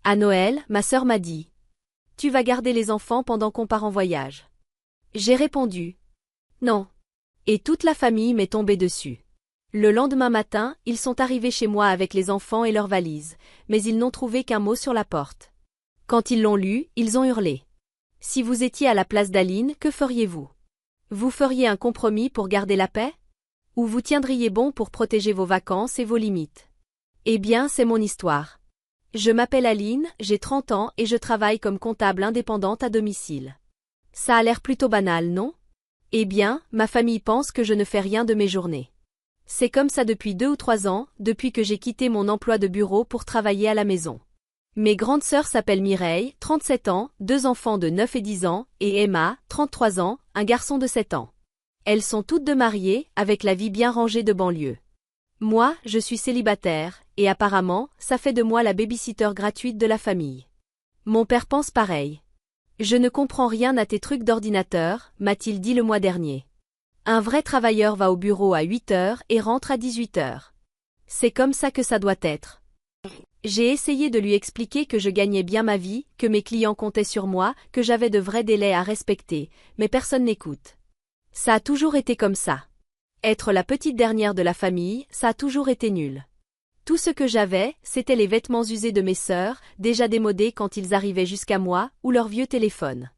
À Noël, ma sœur m'a dit: Tu vas garder les enfants pendant qu'on part en voyage. J'ai répondu: Non. Et toute la famille m'est tombée dessus. Le lendemain matin, ils sont arrivés chez moi avec les enfants et leurs valises, mais ils n'ont trouvé qu'un mot sur la porte. Quand ils l'ont lu, ils ont hurlé. Si vous étiez à la place d'Aline, que feriez-vous? Vous feriez un compromis pour garder la paix? Ou vous tiendriez bon pour protéger vos vacances et vos limites? Eh bien, c'est mon histoire. Je m'appelle Aline, j'ai 30 ans et je travaille comme comptable indépendante à domicile. Ça a l'air plutôt banal, non? Eh bien, ma famille pense que je ne fais rien de mes journées. C'est comme ça depuis 2 ou 3 ans, depuis que j'ai quitté mon emploi de bureau pour travailler à la maison. Mes grandes sœurs s'appellent Mireille, 37 ans, 2 enfants de 9 et 10 ans, et Emma, 33 ans, un garçon de 7 ans. Elles sont toutes deux mariées, avec la vie bien rangée de banlieue. Moi, je suis célibataire, et apparemment, ça fait de moi la babysitter gratuite de la famille. Mon père pense pareil. Je ne comprends rien à tes trucs d'ordinateur, m'a-t-il dit le mois dernier. Un vrai travailleur va au bureau à 8 heures et rentre à 18 heures. C'est comme ça que ça doit être. J'ai essayé de lui expliquer que je gagnais bien ma vie, que mes clients comptaient sur moi, que j'avais de vrais délais à respecter, mais personne n'écoute. Ça a toujours été comme ça. Être la petite dernière de la famille, ça a toujours été nul. Tout ce que j'avais, c'était les vêtements usés de mes sœurs, déjà démodés quand ils arrivaient jusqu'à moi, ou leur vieux téléphone.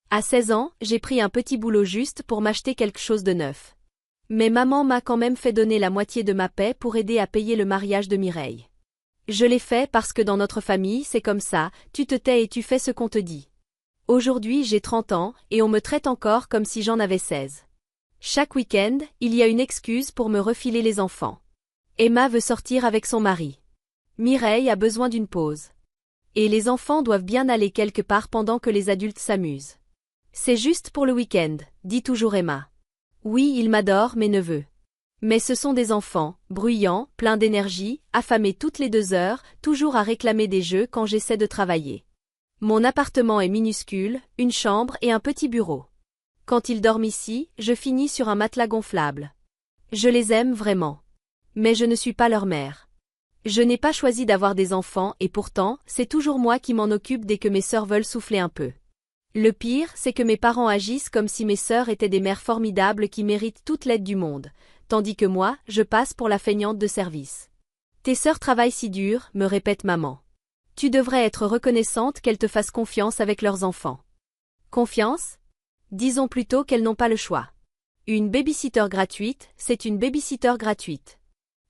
À 16 ans, j'ai pris un petit boulot juste pour m'acheter quelque chose de neuf. Mais maman m'a quand même fait donner la moitié de ma paie pour aider à payer le mariage de Mireille. Je l'ai fait parce que dans notre famille, c'est comme ça, tu te tais et tu fais ce qu'on te dit. Aujourd'hui, j'ai 30 ans, et on me traite encore comme si j'en avais 16. Chaque week-end, il y a une excuse pour me refiler les enfants. Emma veut sortir avec son mari. Mireille a besoin d'une pause. Et les enfants doivent bien aller quelque part pendant que les adultes s'amusent. C'est juste pour le week-end, dit toujours Emma. Oui, ils m'adorent, mes neveux. Mais ce sont des enfants, bruyants, pleins d'énergie, affamés toutes les 2 heures, toujours à réclamer des jeux quand j'essaie de travailler. Mon appartement est minuscule, une chambre et un petit bureau. Quand ils dorment ici, je finis sur un matelas gonflable. Je les aime vraiment. Mais je ne suis pas leur mère. Je n'ai pas choisi d'avoir des enfants et pourtant, c'est toujours moi qui m'en occupe dès que mes sœurs veulent souffler un peu. Le pire, c'est que mes parents agissent comme si mes sœurs étaient des mères formidables qui méritent toute l'aide du monde, tandis que moi, je passe pour la feignante de service. Tes sœurs travaillent si dur, me répète maman. Tu devrais être reconnaissante qu'elles te fassent confiance avec leurs enfants. Confiance? Disons plutôt qu'elles n'ont pas le choix. Une babysitter gratuite, c'est une babysitter gratuite.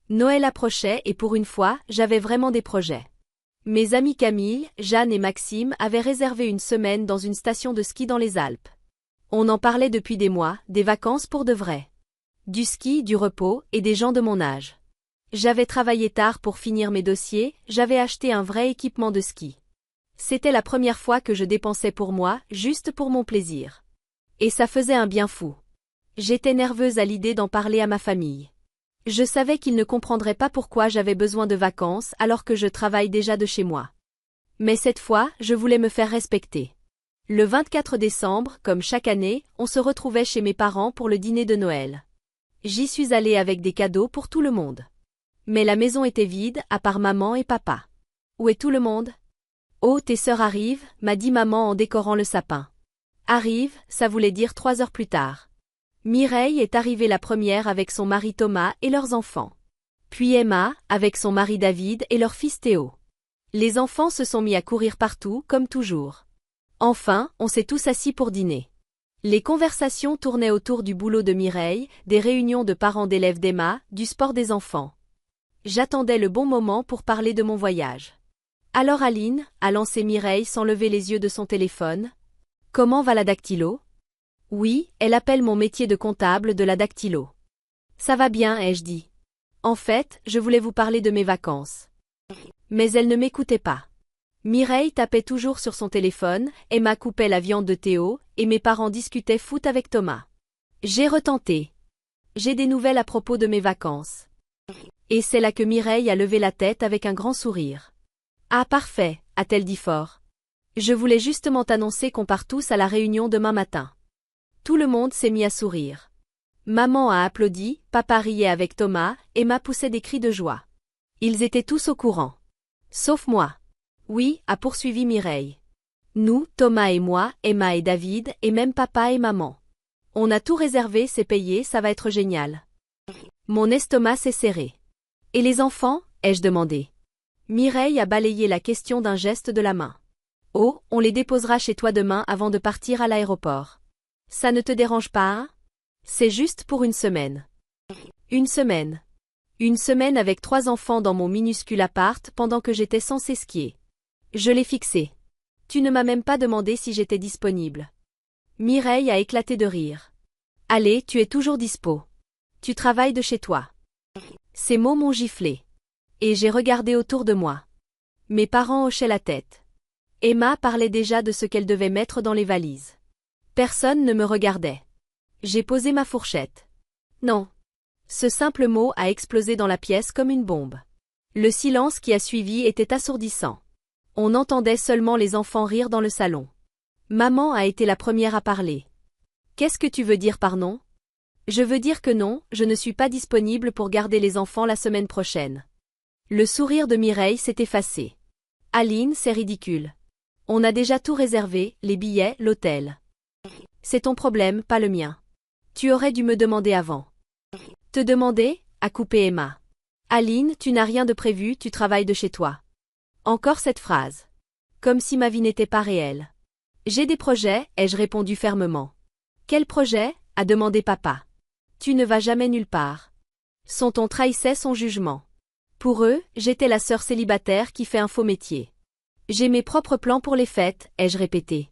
Noël approchait et pour une fois, j'avais vraiment des projets. Mes amis Camille, Jeanne et Maxime avaient réservé une semaine dans une station de ski dans les Alpes. On en parlait depuis des mois, des vacances pour de vrai. Du ski, du repos et des gens de mon âge. J'avais travaillé tard pour finir mes dossiers, j'avais acheté un vrai équipement de ski. C'était la première fois que je dépensais pour moi, juste pour mon plaisir. Et ça faisait un bien fou. J'étais nerveuse à l'idée d'en parler à ma famille. Je savais qu'ils ne comprendraient pas pourquoi j'avais besoin de vacances alors que je travaille déjà de chez moi. Mais cette fois, je voulais me faire respecter. Le 24 décembre, comme chaque année, on se retrouvait chez mes parents pour le dîner de Noël. J'y suis allée avec des cadeaux pour tout le monde. Mais la maison était vide, à part maman et papa. Où est tout le monde? Oh, tes sœurs arrivent, m'a dit maman en décorant le sapin. Arrive, ça voulait dire 3 heures plus tard. Mireille est arrivée la première avec son mari Thomas et leurs enfants. Puis Emma, avec son mari David et leur fils Théo. Les enfants se sont mis à courir partout, comme toujours. Enfin, on s'est tous assis pour dîner. Les conversations tournaient autour du boulot de Mireille, des réunions de parents d'élèves d'Emma, du sport des enfants. J'attendais le bon moment pour parler de mon voyage. Alors Aline, a lancé Mireille sans lever les yeux de son téléphone. Comment va la dactylo? Oui, elle appelle mon métier de comptable de la dactylo. Ça va bien, ai-je dit. En fait, je voulais vous parler de mes vacances. Mais elle ne m'écoutait pas. Mireille tapait toujours sur son téléphone, Emma coupait la viande de Théo, et mes parents discutaient foot avec Thomas. J'ai retenté. J'ai des nouvelles à propos de mes vacances. Et c'est là que Mireille a levé la tête avec un grand sourire. Ah parfait, a-t-elle dit fort. Je voulais justement t'annoncer qu'on part tous à la réunion demain matin. Tout le monde s'est mis à sourire. Maman a applaudi, papa riait avec Thomas, Emma poussait des cris de joie. Ils étaient tous au courant. Sauf moi. Oui, a poursuivi Mireille. Nous, Thomas et moi, Emma et David, et même papa et maman. On a tout réservé, c'est payé, ça va être génial. Mon estomac s'est serré. Et les enfants? Ai-je demandé. Mireille a balayé la question d'un geste de la main. Oh, on les déposera chez toi demain avant de partir à l'aéroport. Ça ne te dérange pas, hein? C'est juste pour une semaine. Une semaine. Une semaine avec 3 enfants dans mon minuscule appart pendant que j'étais censée skier. Je l'ai fixé. Tu ne m'as même pas demandé si j'étais disponible. Mireille a éclaté de rire. Allez, tu es toujours dispo. Tu travailles de chez toi. Ces mots m'ont giflé. Et j'ai regardé autour de moi. Mes parents hochaient la tête. Emma parlait déjà de ce qu'elle devait mettre dans les valises. Personne ne me regardait. J'ai posé ma fourchette. Non. Ce simple mot a explosé dans la pièce comme une bombe. Le silence qui a suivi était assourdissant. On entendait seulement les enfants rire dans le salon. Maman a été la première à parler. Qu'est-ce que tu veux dire par non? Je veux dire que non, je ne suis pas disponible pour garder les enfants la semaine prochaine. Le sourire de Mireille s'est effacé. Aline, c'est ridicule. On a déjà tout réservé, les billets, l'hôtel. C'est ton problème, pas le mien. Tu aurais dû me demander avant. Te demander? A coupé Emma. Aline, tu n'as rien de prévu, tu travailles de chez toi. Encore cette phrase. Comme si ma vie n'était pas réelle. J'ai des projets, ai-je répondu fermement. Quel projet? A demandé papa. Tu ne vas jamais nulle part. Son ton trahissait son jugement. Pour eux, j'étais la sœur célibataire qui fait un faux métier. J'ai mes propres plans pour les fêtes, ai-je répété.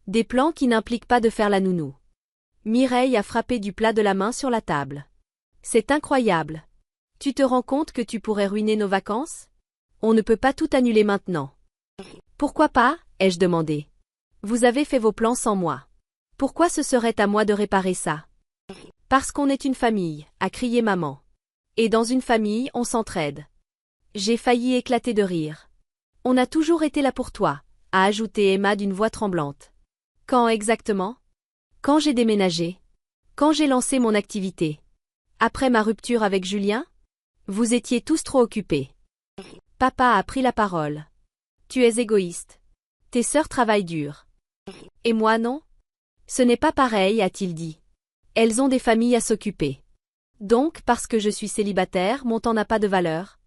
Des plans qui n'impliquent pas de faire la nounou. Mireille a frappé du plat de la main sur la table. C'est incroyable. Tu te rends compte que tu pourrais ruiner nos vacances? On ne peut pas tout annuler maintenant. Pourquoi pas? Ai-je demandé. Vous avez fait vos plans sans moi. Pourquoi ce serait à moi de réparer ça? Parce qu'on est une famille, a crié maman. Et dans une famille, on s'entraide. J'ai failli éclater de rire. On a toujours été là pour toi, a ajouté Emma d'une voix tremblante. Quand exactement? Quand j'ai déménagé? Quand j'ai lancé mon activité? Après ma rupture avec Julien? Vous étiez tous trop occupés. Papa a pris la parole. Tu es égoïste. Tes sœurs travaillent dur. Et moi non? Ce n'est pas pareil, a-t-il dit. Elles ont des familles à s'occuper. Donc, parce que je suis célibataire, mon temps n'a pas de valeur?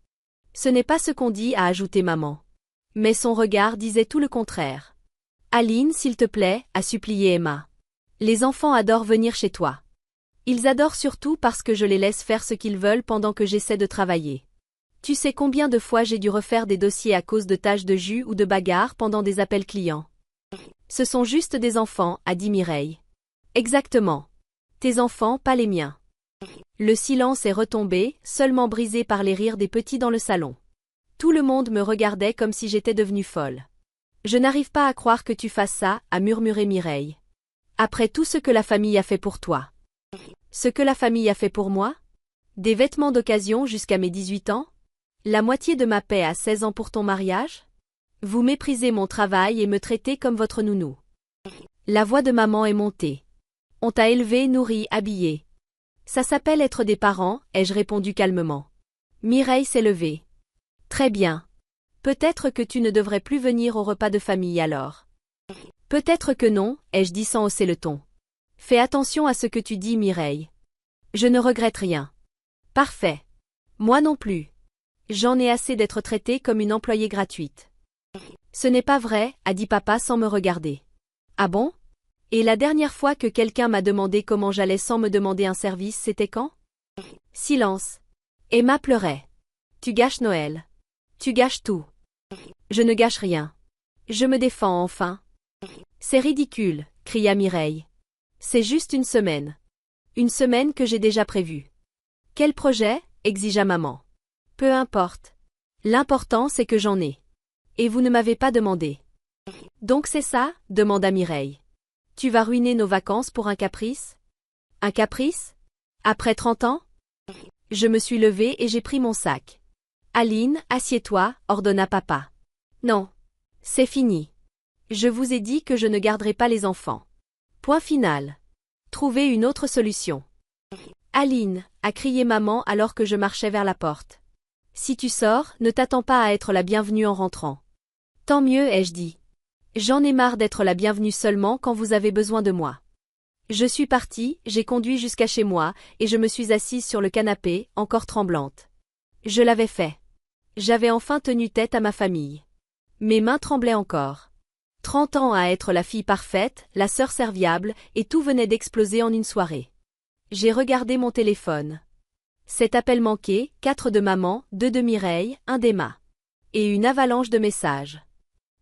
Ce n'est pas ce qu'on dit, a ajouté maman. Mais son regard disait tout le contraire. Aline, s'il te plaît, a supplié Emma. Les enfants adorent venir chez toi. Ils adorent surtout parce que je les laisse faire ce qu'ils veulent pendant que j'essaie de travailler. Tu sais combien de fois j'ai dû refaire des dossiers à cause de taches de jus ou de bagarres pendant des appels clients? Ce sont juste des enfants, a dit Mireille. Exactement. Tes enfants, pas les miens. Le silence est retombé, seulement brisé par les rires des petits dans le salon. Tout le monde me regardait comme si j'étais devenue folle. Je n'arrive pas à croire que tu fasses ça, a murmuré Mireille. Après tout ce que la famille a fait pour toi. Ce que la famille a fait pour moi? Des vêtements d'occasion jusqu'à mes 18 ans? La moitié de ma paie à 16 ans pour ton mariage? Vous méprisez mon travail et me traitez comme votre nounou. La voix de maman est montée. On t'a élevé, nourri, habillé. Ça s'appelle être des parents, ai-je répondu calmement. Mireille s'est levée. Très bien. Peut-être que tu ne devrais plus venir au repas de famille alors. Peut-être que non, ai-je dit sans hausser le ton. Fais attention à ce que tu dis, Mireille. Je ne regrette rien. Parfait. Moi non plus. J'en ai assez d'être traitée comme une employée gratuite. Ce n'est pas vrai, a dit papa sans me regarder. Ah bon? Et la dernière fois que quelqu'un m'a demandé comment j'allais sans me demander un service, c'était quand? Silence. Emma pleurait. Tu gâches Noël. Tu gâches tout. Je ne gâche rien. Je me défends enfin. C'est ridicule, cria Mireille. C'est juste une semaine. Une semaine que j'ai déjà prévue. Quel projet? Exigea maman. Peu importe. L'important c'est que j'en ai. Et vous ne m'avez pas demandé. Donc c'est ça? Demanda Mireille. Tu vas ruiner nos vacances pour un caprice? Un caprice? Après 30 ans? Je me suis levée et j'ai pris mon sac. Aline, assieds-toi, ordonna papa. Non. C'est fini. Je vous ai dit que je ne garderai pas les enfants. Point final. Trouvez une autre solution. Aline, a crié maman alors que je marchais vers la porte. Si tu sors, ne t'attends pas à être la bienvenue en rentrant. Tant mieux, ai-je dit. J'en ai marre d'être la bienvenue seulement quand vous avez besoin de moi. Je suis partie, j'ai conduit jusqu'à chez moi, et je me suis assise sur le canapé, encore tremblante. Je l'avais fait. J'avais enfin tenu tête à ma famille. Mes mains tremblaient encore. 30 ans à être la fille parfaite, la sœur serviable, et tout venait d'exploser en une soirée. J'ai regardé mon téléphone. 7 appels manqués, 4 de maman, 2 de Mireille, 1 d'Emma. Et une avalanche de messages.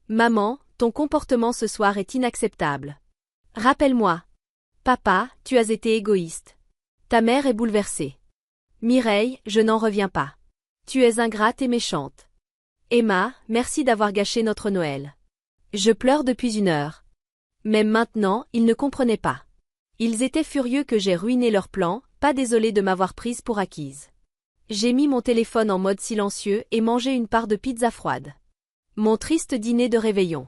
Maman, ton comportement ce soir est inacceptable. Rappelle-moi. Papa, tu as été égoïste. Ta mère est bouleversée. Mireille, je n'en reviens pas. Tu es ingrate et méchante. Emma, merci d'avoir gâché notre Noël. Je pleure depuis 1 heure. Même maintenant, ils ne comprenaient pas. Ils étaient furieux que j'ai ruiné leur plan, pas désolé de m'avoir prise pour acquise. J'ai mis mon téléphone en mode silencieux et mangé une part de pizza froide. Mon triste dîner de réveillon.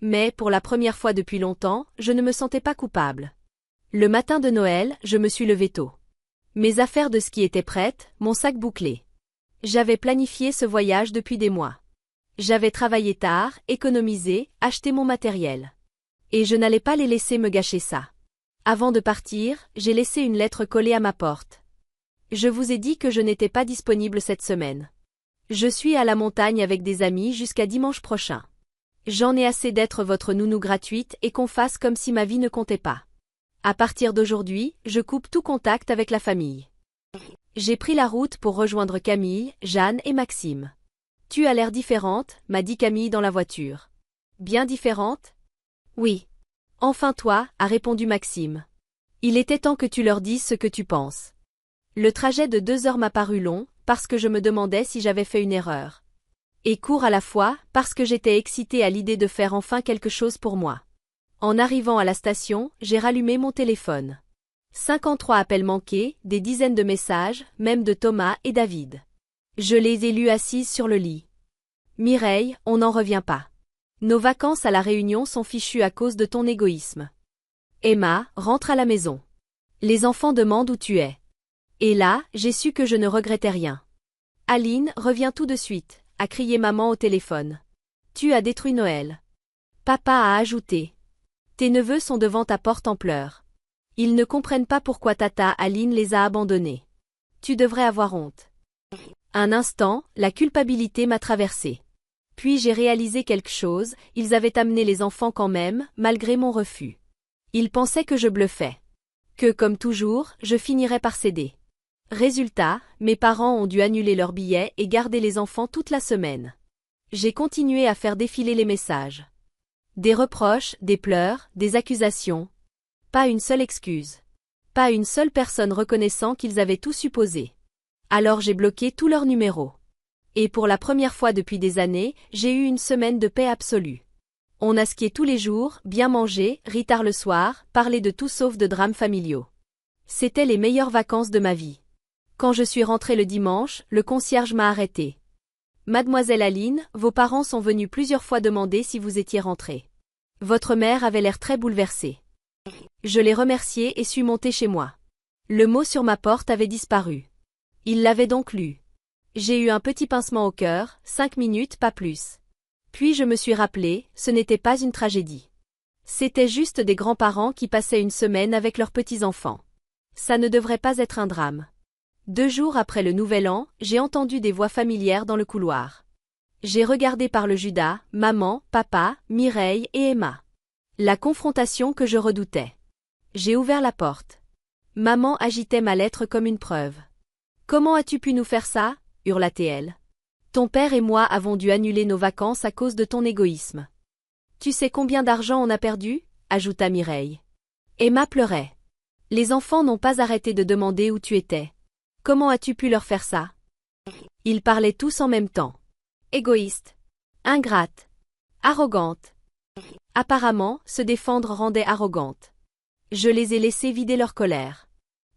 Mais, pour la première fois depuis longtemps, je ne me sentais pas coupable. Le matin de Noël, je me suis levée tôt. Mes affaires de ski étaient prêtes, mon sac bouclé. J'avais planifié ce voyage depuis des mois. J'avais travaillé tard, économisé, acheté mon matériel. Et je n'allais pas les laisser me gâcher ça. Avant de partir, j'ai laissé une lettre collée à ma porte. Je vous ai dit que je n'étais pas disponible cette semaine. Je suis à la montagne avec des amis jusqu'à dimanche prochain. J'en ai assez d'être votre nounou gratuite et qu'on fasse comme si ma vie ne comptait pas. À partir d'aujourd'hui, je coupe tout contact avec la famille. J'ai pris la route pour rejoindre Camille, Jeanne et Maxime. Tu as l'air différente, m'a dit Camille dans la voiture. Bien différente? Oui. Enfin toi, a répondu Maxime. Il était temps que tu leur dises ce que tu penses. Le trajet de 2 heures m'a paru long, parce que je me demandais si j'avais fait une erreur. Et court à la fois, parce que j'étais excitée à l'idée de faire enfin quelque chose pour moi. En arrivant à la station, j'ai rallumé mon téléphone. 53 appels manqués, des dizaines de messages, même de Thomas et David. Je les ai lus assises sur le lit. Mireille, on n'en revient pas. Nos vacances à la Réunion sont fichues à cause de ton égoïsme. Emma, rentre à la maison. Les enfants demandent où tu es. Et là, j'ai su que je ne regrettais rien. Aline, reviens tout de suite, a crié maman au téléphone. Tu as détruit Noël. Papa a ajouté. Tes neveux sont devant ta porte en pleurs. Ils ne comprennent pas pourquoi tata Aline les a abandonnés. Tu devrais avoir honte. Un instant, la culpabilité m'a traversée. Puis j'ai réalisé quelque chose, ils avaient amené les enfants quand même, malgré mon refus. Ils pensaient que je bluffais. Que comme toujours, je finirais par céder. Résultat, mes parents ont dû annuler leurs billets et garder les enfants toute la semaine. J'ai continué à faire défiler les messages. Des reproches, des pleurs, des accusations. Pas une seule excuse. Pas une seule personne reconnaissant qu'ils avaient tout supposé. Alors j'ai bloqué tous leurs numéros. Et pour la première fois depuis des années, j'ai eu une semaine de paix absolue. On a skié tous les jours, bien mangé, ri tard le soir, parlé de tout sauf de drames familiaux. C'était les meilleures vacances de ma vie. Quand je suis rentrée le dimanche, le concierge m'a arrêtée. Mademoiselle Aline, vos parents sont venus plusieurs fois demander si vous étiez rentrée. Votre mère avait l'air très bouleversée. Je l'ai remerciée et suis montée chez moi. Le mot sur ma porte avait disparu. Il l'avait donc lu. J'ai eu un petit pincement au cœur, 5 minutes, pas plus. Puis je me suis rappelé, ce n'était pas une tragédie. C'était juste des grands-parents qui passaient une semaine avec leurs petits-enfants. Ça ne devrait pas être un drame. 2 jours après le Nouvel An, j'ai entendu des voix familières dans le couloir. J'ai regardé par le Judas, maman, papa, Mireille et Emma. La confrontation que je redoutais. J'ai ouvert la porte. Maman agitait ma lettre comme une preuve. « Comment as-tu pu nous faire ça ?» hurla-t-elle. « Ton père et moi avons dû annuler nos vacances à cause de ton égoïsme. »« Tu sais combien d'argent on a perdu ?» ajouta Mireille. Emma pleurait. « Les enfants n'ont pas arrêté de demander où tu étais. Comment as-tu pu leur faire ça ?» Ils parlaient tous en même temps. Égoïste. Ingrate. Arrogante. Apparemment, se défendre rendait arrogante. Je les ai laissés vider leur colère.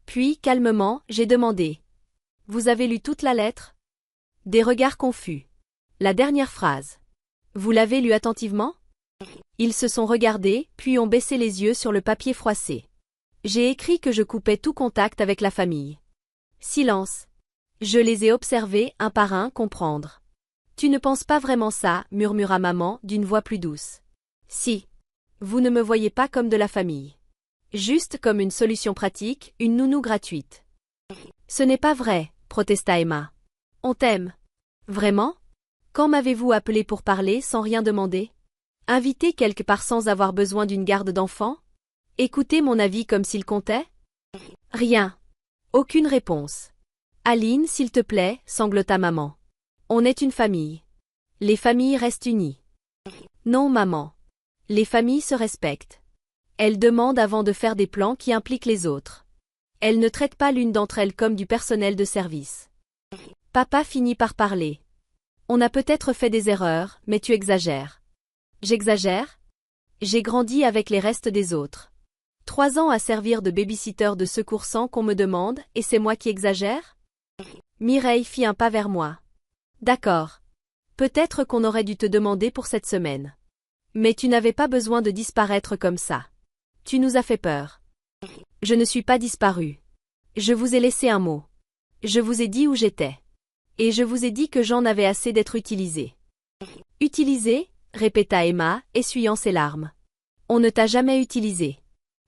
Puis, calmement, j'ai demandé. « Vous avez lu toute la lettre ?» Des regards confus. La dernière phrase. « Vous l'avez lue attentivement ?» Ils se sont regardés, puis ont baissé les yeux sur le papier froissé. J'ai écrit que je coupais tout contact avec la famille. Silence. Je les ai observés, un par un, comprendre. Tu ne penses pas vraiment ça, murmura maman d'une voix plus douce. Si. Vous ne me voyez pas comme de la famille. Juste comme une solution pratique, une nounou gratuite. Ce n'est pas vrai, protesta Emma. On t'aime. Vraiment? Quand m'avez-vous appelé pour parler sans rien demander? Invité quelque part sans avoir besoin d'une garde d'enfant? Écouter mon avis comme s'il comptait? Rien. Aucune réponse. Aline, s'il te plaît, sanglota maman. On est une famille. Les familles restent unies. Non, maman. Les familles se respectent. Elles demandent avant de faire des plans qui impliquent les autres. Elles ne traitent pas l'une d'entre elles comme du personnel de service. Papa finit par parler. On a peut-être fait des erreurs, mais tu exagères. J'exagère? J'ai grandi avec les restes des autres. 3 ans à servir de babysitter de secours sans qu'on me demande, et c'est moi qui exagère? Mireille fit un pas vers moi. D'accord. Peut-être qu'on aurait dû te demander pour cette semaine. Mais tu n'avais pas besoin de disparaître comme ça. Tu nous as fait peur. Je ne suis pas disparue. Je vous ai laissé un mot. Je vous ai dit où j'étais. Et je vous ai dit que j'en avais assez d'être utilisée. Utilisée? Répéta Emma, essuyant ses larmes. On ne t'a jamais utilisée.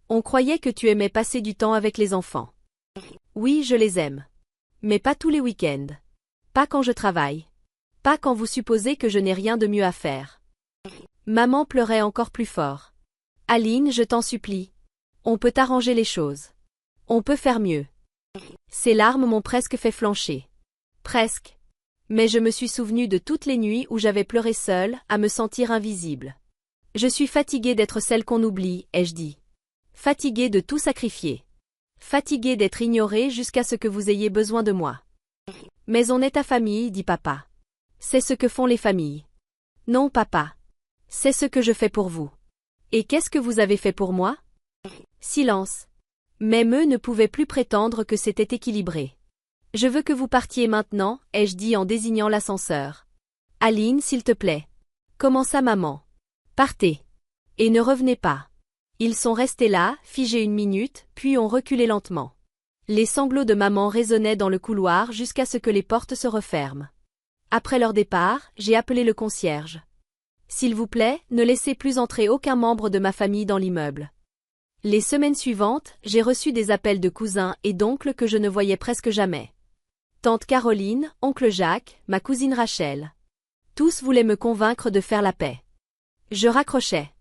On croyait que tu aimais passer du temps avec les enfants. Oui, je les aime. Mais pas tous les week-ends. Pas quand je travaille. Pas quand vous supposez que je n'ai rien de mieux à faire. Maman pleurait encore plus fort. Aline, je t'en supplie. On peut arranger les choses. On peut faire mieux. Ces larmes m'ont presque fait flancher. Presque. Mais je me suis souvenue de toutes les nuits où j'avais pleuré seule, à me sentir invisible. Je suis fatiguée d'être celle qu'on oublie, ai-je dit. Fatiguée de tout sacrifier. Fatiguée d'être ignorée jusqu'à ce que vous ayez besoin de moi. Mais on est ta famille, dit papa. C'est ce que font les familles. Non, papa. C'est ce que je fais pour vous. Et qu'est-ce que vous avez fait pour moi? Silence. Même eux ne pouvaient plus prétendre que c'était équilibré. Je veux que vous partiez maintenant, ai-je dit en désignant l'ascenseur. Aline, s'il te plaît. Commença maman. Partez. Et ne revenez pas. Ils sont restés là, figés 1 minute, puis ont reculé lentement. Les sanglots de maman résonnaient dans le couloir jusqu'à ce que les portes se referment. Après leur départ, j'ai appelé le concierge. S'il vous plaît, ne laissez plus entrer aucun membre de ma famille dans l'immeuble. Les semaines suivantes, j'ai reçu des appels de cousins et d'oncles que je ne voyais presque jamais. Tante Caroline, oncle Jacques, ma cousine Rachel. Tous voulaient me convaincre de faire la paix. Je raccrochais.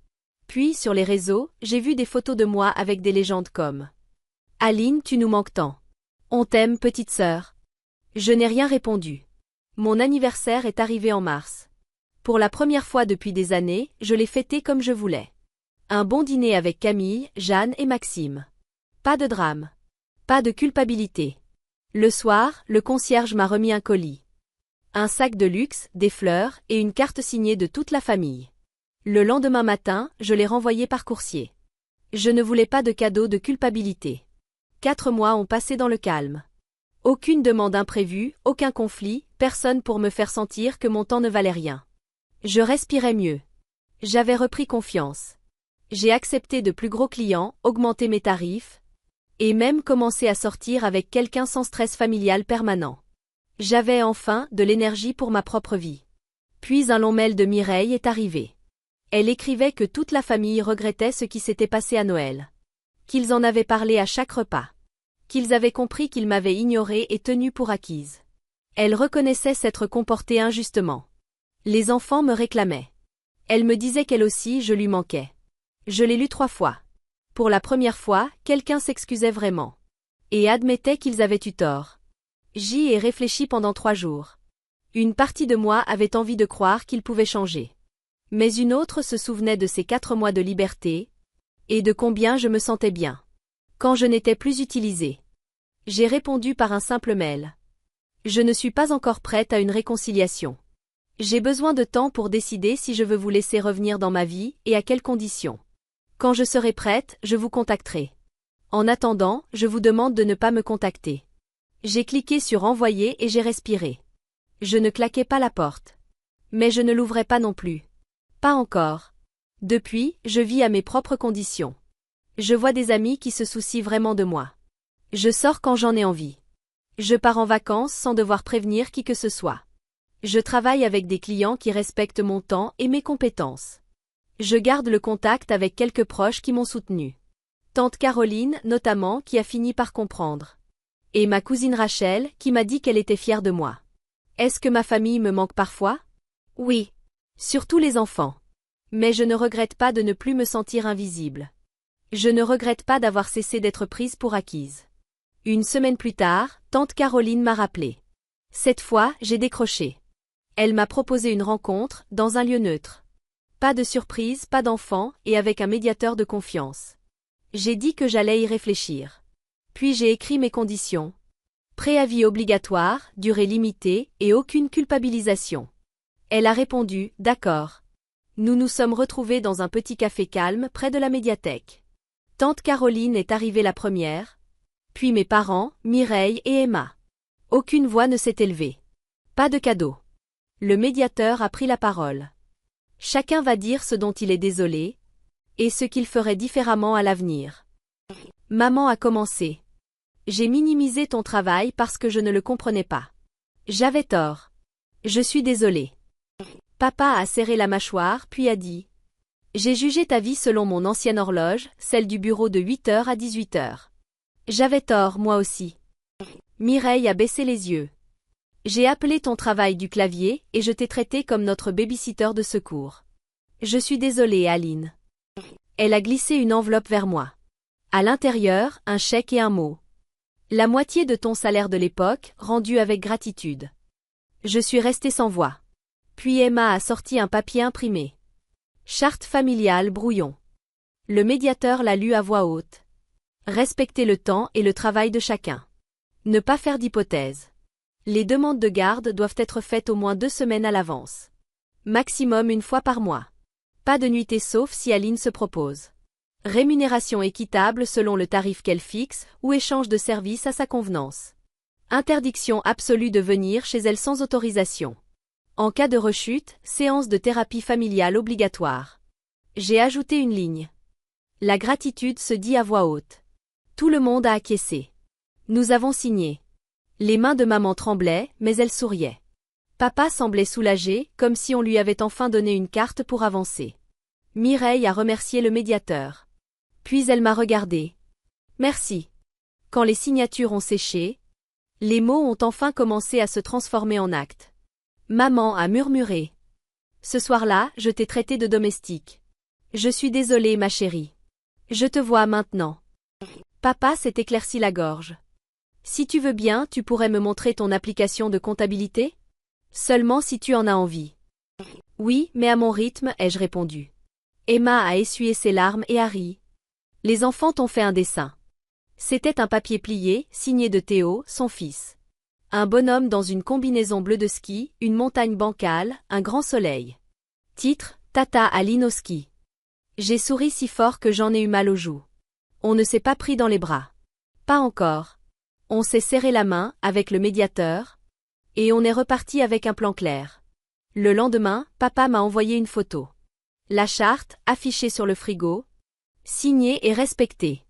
Puis, sur les réseaux, j'ai vu des photos de moi avec des légendes comme « Aline, tu nous manques tant. On t'aime, petite sœur. » Je n'ai rien répondu. Mon anniversaire est arrivé en mars. Pour la première fois depuis des années, je l'ai fêté comme je voulais. Un bon dîner avec Camille, Jeanne et Maxime. Pas de drame. Pas de culpabilité. Le soir, le concierge m'a remis un colis. Un sac de luxe, des fleurs et une carte signée de toute la famille. Le lendemain matin, je l'ai renvoyé par coursier. Je ne voulais pas de cadeau de culpabilité. 4 mois ont passé dans le calme. Aucune demande imprévue, aucun conflit, personne pour me faire sentir que mon temps ne valait rien. Je respirais mieux. J'avais repris confiance. J'ai accepté de plus gros clients, augmenté mes tarifs, et même commencé à sortir avec quelqu'un sans stress familial permanent. J'avais enfin de l'énergie pour ma propre vie. Puis un long mail de Mireille est arrivé. Elle écrivait que toute la famille regrettait ce qui s'était passé à Noël. Qu'ils en avaient parlé à chaque repas. Qu'ils avaient compris qu'ils m'avaient ignorée et tenue pour acquise. Elle reconnaissait s'être comportée injustement. Les enfants me réclamaient. Elle me disait qu'elle aussi je lui manquais. Je l'ai lu 3 fois. Pour la première fois, quelqu'un s'excusait vraiment. Et admettait qu'ils avaient eu tort. J'y ai réfléchi pendant 3 jours. Une partie de moi avait envie de croire qu'il pouvait changer. Mais une autre se souvenait de ces 4 mois de liberté, et de combien je me sentais bien. Quand je n'étais plus utilisée. J'ai répondu par un simple mail. Je ne suis pas encore prête à une réconciliation. J'ai besoin de temps pour décider si je veux vous laisser revenir dans ma vie et à quelles conditions. Quand je serai prête, je vous contacterai. En attendant, je vous demande de ne pas me contacter. J'ai cliqué sur envoyer et j'ai respiré. Je ne claquais pas la porte. Mais je ne l'ouvrais pas non plus. Pas encore. Depuis, je vis à mes propres conditions. Je vois des amis qui se soucient vraiment de moi. Je sors quand j'en ai envie. Je pars en vacances sans devoir prévenir qui que ce soit. Je travaille avec des clients qui respectent mon temps et mes compétences. Je garde le contact avec quelques proches qui m'ont soutenu. Tante Caroline, notamment, qui a fini par comprendre. Et ma cousine Rachel, qui m'a dit qu'elle était fière de moi. Est-ce que ma famille me manque parfois? Oui. Surtout les enfants. Mais je ne regrette pas de ne plus me sentir invisible. Je ne regrette pas d'avoir cessé d'être prise pour acquise. Une semaine plus tard, tante Caroline m'a rappelé. Cette fois, j'ai décroché. Elle m'a proposé une rencontre, dans un lieu neutre. Pas de surprise, pas d'enfant, et avec un médiateur de confiance. J'ai dit que j'allais y réfléchir. Puis j'ai écrit mes conditions. Préavis obligatoire, durée limitée, et aucune culpabilisation. Elle a répondu, d'accord. Nous nous sommes retrouvés dans un petit café calme près de la médiathèque. Tante Caroline est arrivée la première, puis mes parents, Mireille et Emma. Aucune voix ne s'est élevée. Pas de cadeau. Le médiateur a pris la parole. Chacun va dire ce dont il est désolé, et ce qu'il ferait différemment à l'avenir. Maman a commencé. J'ai minimisé ton travail parce que je ne le comprenais pas. J'avais tort. Je suis désolée. Papa a serré la mâchoire puis a dit. J'ai jugé ta vie selon mon ancienne horloge, celle du bureau de 8h à 18h. J'avais tort, moi aussi. Mireille a baissé les yeux. J'ai appelé ton travail du clavier et je t'ai traité comme notre baby-sitter de secours. Je suis désolée, Aline. Elle a glissé une enveloppe vers moi. À l'intérieur, un chèque et un mot. La moitié de ton salaire de l'époque, rendu avec gratitude. Je suis restée sans voix. Puis Emma a sorti un papier imprimé. Charte familiale brouillon. Le médiateur l'a lu à voix haute. Respecter le temps et le travail de chacun. Ne pas faire d'hypothèses. Les demandes de garde doivent être faites au moins 2 semaines à l'avance. Maximum 1 fois par mois. Pas de nuitée sauf si Aline se propose. Rémunération équitable selon le tarif qu'elle fixe ou échange de services à sa convenance. Interdiction absolue de venir chez elle sans autorisation. En cas de rechute, séance de thérapie familiale obligatoire. J'ai ajouté une ligne. La gratitude se dit à voix haute. Tout le monde a acquiescé. Nous avons signé. Les mains de maman tremblaient, mais elle souriait. Papa semblait soulagé, comme si on lui avait enfin donné une carte pour avancer. Mireille a remercié le médiateur. Puis elle m'a regardé. Merci. Quand les signatures ont séché, les mots ont enfin commencé à se transformer en actes. Maman a murmuré. Ce soir-là, je t'ai traité de domestique. Je suis désolée, ma chérie. Je te vois maintenant. Papa s'est éclairci la gorge. Si tu veux bien, tu pourrais me montrer ton application de comptabilité? Seulement si tu en as envie. Oui, mais à mon rythme, ai-je répondu. Emma a essuyé ses larmes et a ri. Les enfants t'ont fait un dessin. C'était un papier plié, signé de Théo, son fils. Un bonhomme dans une combinaison bleue de ski, une montagne bancale, un grand soleil. Titre, Tata Aline au ski. J'ai souri si fort que j'en ai eu mal aux joues. On ne s'est pas pris dans les bras. Pas encore. On s'est serré la main, avec le médiateur, et on est reparti avec un plan clair. Le lendemain, papa m'a envoyé une photo. La charte, affichée sur le frigo, signée et respectée.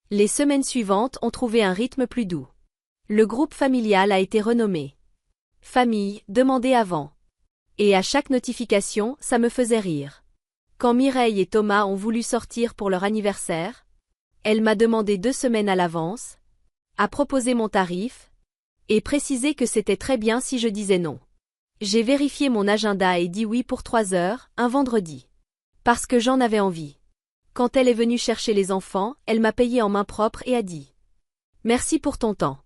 Les semaines suivantes ont trouvé un rythme plus doux. Le groupe familial a été renommé. Famille, demandé avant. Et à chaque notification, ça me faisait rire. Quand Mireille et Thomas ont voulu sortir pour leur anniversaire, elle m'a demandé 2 semaines à l'avance, a proposé mon tarif, et précisé que c'était très bien si je disais non. J'ai vérifié mon agenda et dit oui pour 3 heures, un vendredi. Parce que j'en avais envie. Quand elle est venue chercher les enfants, elle m'a payé en main propre et a dit « Merci pour ton temps ».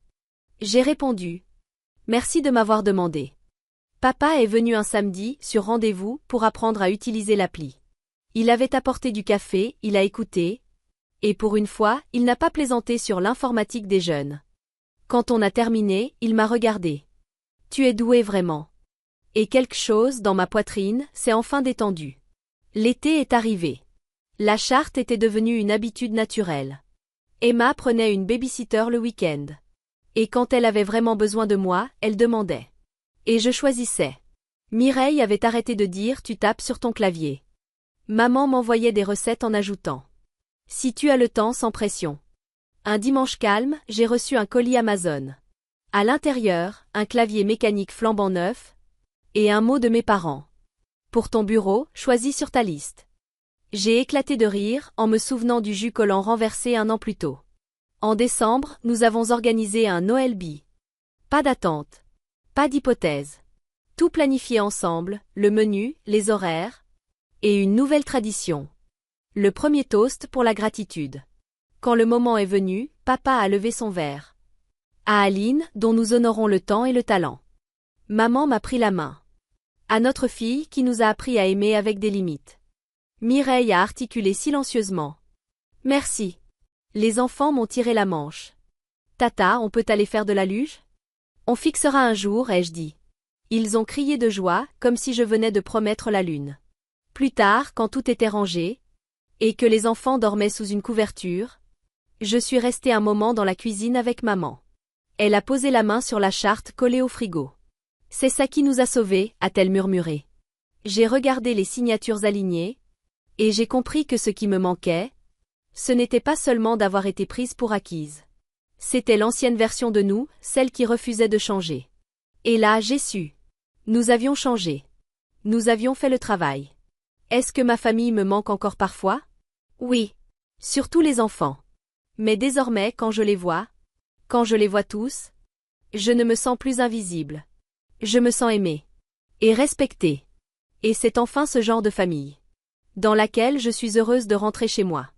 J'ai répondu « Merci de m'avoir demandé ». Papa est venu un samedi, sur rendez-vous, pour apprendre à utiliser l'appli. Il avait apporté du café, il a écouté, et pour une fois, il n'a pas plaisanté sur l'informatique des jeunes. Quand on a terminé, il m'a regardé. « Tu es doué vraiment ». Et quelque chose, dans ma poitrine, s'est enfin détendu. L'été est arrivé. La charte était devenue une habitude naturelle. Emma prenait une baby-sitter le week-end. Et quand elle avait vraiment besoin de moi, elle demandait. Et je choisissais. Mireille avait arrêté de dire « tu tapes sur ton clavier ». Maman m'envoyait des recettes en ajoutant « si tu as le temps sans pression ». Un dimanche calme, j'ai reçu un colis Amazon. À l'intérieur, un clavier mécanique flambant neuf, Et un mot de mes parents. Pour ton bureau, choisis sur ta liste. J'ai éclaté de rire en me souvenant du jus collant renversé un an plus tôt. En décembre, nous avons organisé un Noël B. Pas d'attente. Pas d'hypothèse. Tout planifié ensemble, le menu, les horaires. Et une nouvelle tradition. Le premier toast pour la gratitude. Quand le moment est venu, papa a levé son verre. À Aline, dont nous honorons le temps et le talent. Maman m'a pris la main. À notre fille qui nous a appris à aimer avec des limites. Mireille a articulé silencieusement. Merci. Les enfants m'ont tiré la manche. Tata, on peut aller faire de la luge? On fixera un jour, ai-je dit. Ils ont crié de joie, comme si je venais de promettre la lune. Plus tard, quand tout était rangé, et que les enfants dormaient sous une couverture, je suis restée un moment dans la cuisine avec maman. Elle a posé la main sur la charte collée au frigo. C'est ça qui nous a sauvés, a-t-elle murmuré. J'ai regardé les signatures alignées, et j'ai compris que ce qui me manquait, ce n'était pas seulement d'avoir été prise pour acquise. C'était l'ancienne version de nous, celle qui refusait de changer. Et là, j'ai su. Nous avions changé. Nous avions fait le travail. Est-ce que ma famille me manque encore parfois? Oui. Surtout les enfants. Mais désormais, quand je les vois tous, je ne me sens plus invisible. Je me sens aimée. Et respectée. Et c'est enfin ce genre de famille dans laquelle je suis heureuse de rentrer chez moi.